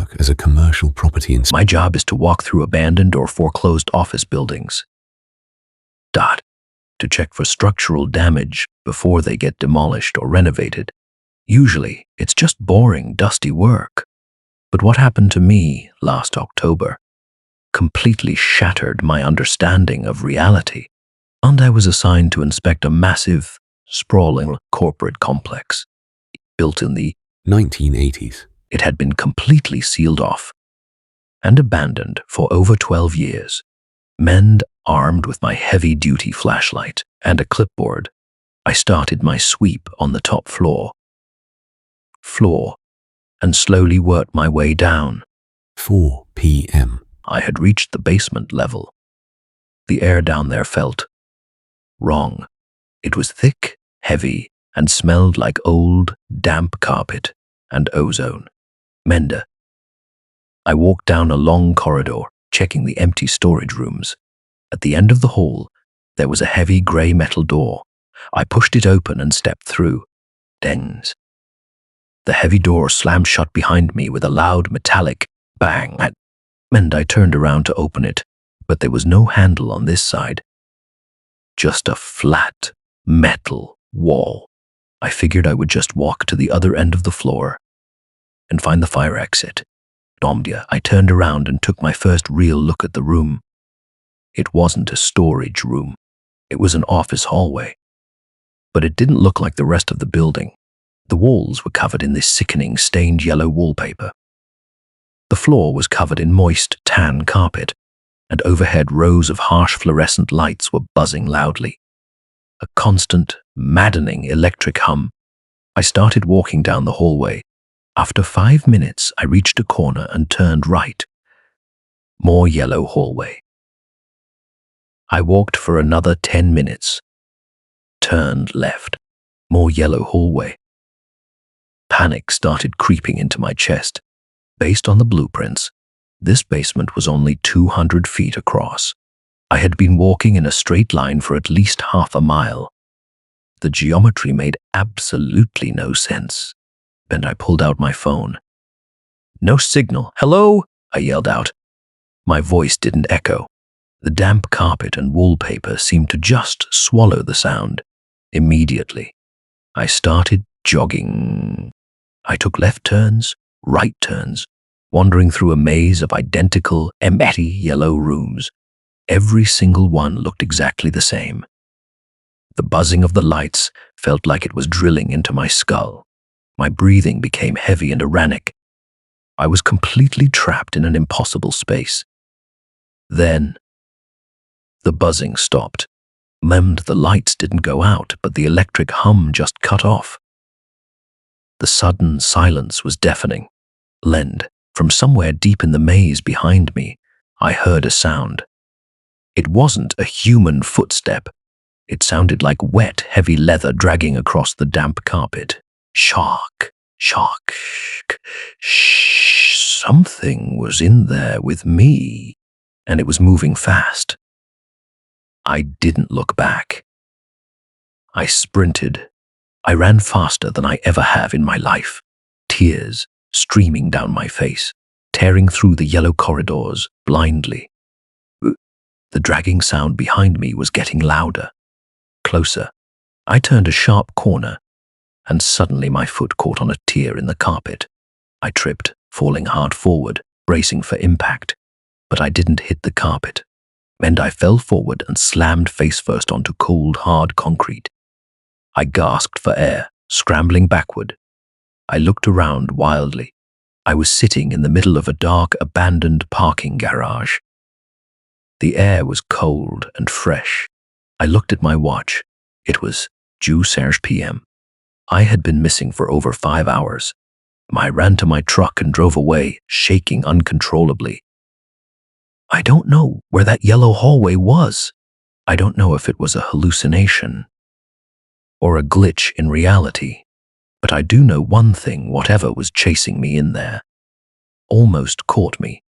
work as a commercial property inspector. My job is to walk through abandoned or foreclosed office buildings. To check for structural damage before they get demolished or renovated. Usually, it's just boring, dusty work. But what happened to me last October completely shattered my understanding of reality. And I was assigned to inspect a massive, sprawling corporate complex built in the 1980s. It had been completely sealed off and abandoned for over 12 years. Men armed with my heavy-duty flashlight and a clipboard, I started my sweep on the top floor, and slowly worked my way down. 4 p.m. I had reached the basement level. The air down there felt wrong. It was thick, heavy, and smelled like old, damp carpet and ozone. Menda. I walked down a long corridor, checking the empty storage rooms. At the end of the hall, there was a heavy grey metal door. I pushed it open and stepped through. Dengs. The heavy door slammed shut behind me with a loud metallic bang. And I turned around to open it, but there was no handle on this side. Just a flat, metal wall. I figured I would just walk to the other end of the floor and find the fire exit. I turned around and took my first real look at the room. It wasn't a storage room. It was an office hallway. But it didn't look like the rest of the building. The walls were covered in this sickening stained yellow wallpaper. The floor was covered in moist tan carpet, and overhead rows of harsh fluorescent lights were buzzing loudly. A constant, maddening electric hum. I started walking down the hallway. After 5 minutes, I reached a corner and turned right. More yellow hallway. I walked for another 10 minutes. Turned left. More yellow hallway. Panic started creeping into my chest. Based on the blueprints, this basement was only 200 feet across. I had been walking in a straight line for at least half a mile. The geometry made absolutely no sense. And I pulled out my phone. No signal. Hello? I yelled out. My voice didn't echo. The damp carpet and wallpaper seemed to just swallow the sound. Immediately, I started jogging. I took left turns, right turns, wandering through a maze of identical, empty yellow rooms. Every single one looked exactly the same. The buzzing of the lights felt like it was drilling into my skull. My breathing became heavy and erratic. I was completely trapped in an impossible space. Then, the buzzing stopped. The lights didn't go out, but the electric hum just cut off. The sudden silence was deafening. From somewhere deep in the maze behind me, I heard a sound. It wasn't a human footstep. It sounded like wet, heavy leather dragging across the damp carpet. Shock. Something was in there with me, and it was moving fast. I didn't look back. I sprinted. I ran faster than I ever have in my life, tears streaming down my face, tearing through the yellow corridors blindly. The dragging sound behind me was getting louder, closer. I turned a sharp corner, and suddenly my foot caught on a tear in the carpet. I tripped, falling hard forward, bracing for impact. But I didn't hit the carpet, and I fell forward and slammed face first onto cold, hard concrete. I gasped for air, scrambling backward. I looked around wildly. I was sitting in the middle of a dark, abandoned parking garage. The air was cold and fresh. I looked at my watch. It was 2 p.m. I had been missing for over 5 hours. I ran to my truck and drove away, shaking uncontrollably. I don't know where that yellow hallway was. I don't know if it was a hallucination or a glitch in reality. But I do know one thing: whatever was chasing me in there almost caught me